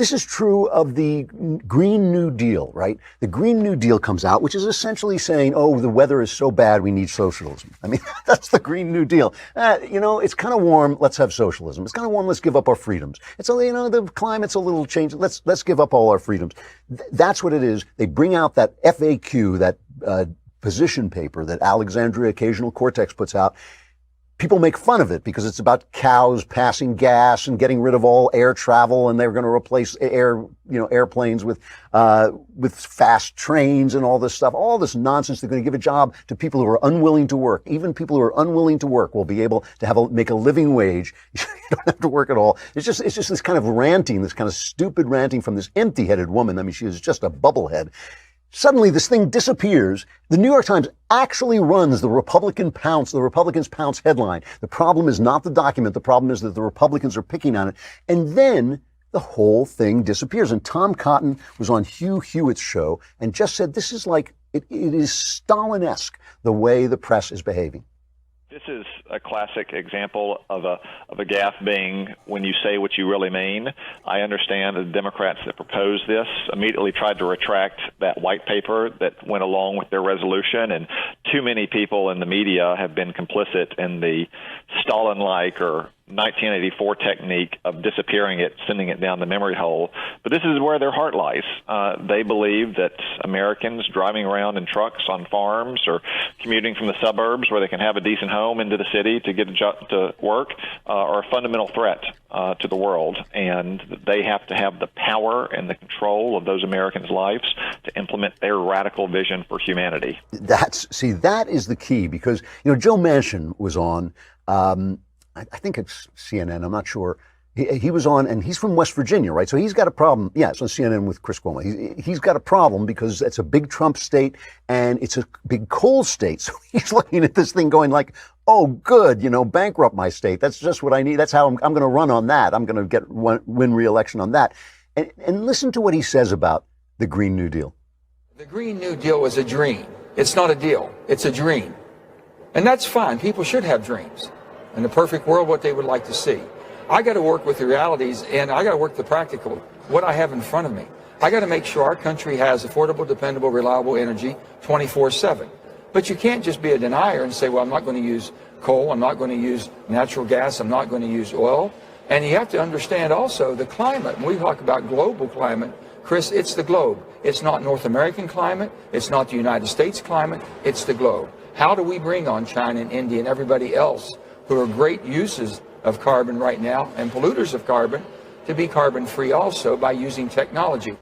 This is true of the Green New Deal, right? The Green New Deal comes out, which is essentially saying, oh, the weather is so bad, we need socialism. I mean, that's the Green New Deal. It's kind of warm, let's have socialism. It's kind of warm, let's give up our freedoms. It's only, the climate's a little changed, let's give up all our freedoms. That's what it is. They bring out that FAQ, that position paper that Alexandria Occasional Cortex puts out. People make fun of it because it's about cows passing gas and getting rid of all air travel, and they're going to replace airplanes with fast trains and all this stuff, all this nonsense. They're going to give a job to people who are unwilling to work. Even people who are unwilling to work will be able to make a living wage. You don't have to work at all. It's just this kind of ranting, this kind of stupid ranting from this empty-headed woman. I mean, she is just a bubblehead. Suddenly, this thing disappears. The New York Times actually runs the Republicans pounce headline. The problem is not the document. The problem is that the Republicans are picking on it. And then the whole thing disappears. And Tom Cotton was on Hugh Hewitt's show and just said, this is like, it is Stalin-esque, the way the press is behaving. This is a classic example of a gaffe being when you say what you really mean. I understand the Democrats that proposed this immediately tried to retract that white paper that went along with their resolution, and too many people in the media have been complicit in the Stalin-like or 1984 technique of disappearing it, sending it down the memory hole. But this is where their heart lies. They believe that Americans driving around in trucks on farms or commuting from the suburbs where they can have a decent home into the city to get a job to work are a fundamental threat to the world. And they have to have the power and the control of those Americans' lives to implement their radical vision for humanity. That is the key, because, Joe Manchin was on, I think it's CNN, I'm not sure. He was on, and he's from West Virginia, right? So he's got a problem. Yeah, it's on CNN with Chris Cuomo. He's got a problem because it's a big Trump state and it's a big coal state. So he's looking at this thing going like, oh, good, bankrupt my state. That's just what I need. That's how I'm going to run on that. I'm going to win re-election on that. And listen to what he says about the Green New Deal. The Green New Deal was a dream. It's not a deal. It's a dream. And that's fine. People should have dreams. In the perfect world, what they would like to see. I got to work with the realities, and I got to work the practical, what I have in front of me. I got to make sure our country has affordable, dependable, reliable energy 24/7. But you can't just be a denier and say, well, I'm not going to use coal, I'm not going to use natural gas, I'm not going to use oil. And you have to understand also the climate. When we talk about global climate, Chris, it's the globe. It's not North American climate, it's not the United States climate, it's the globe. How do we bring on China and India and everybody else who are great uses of carbon right now and polluters of carbon to be carbon free also by using technology?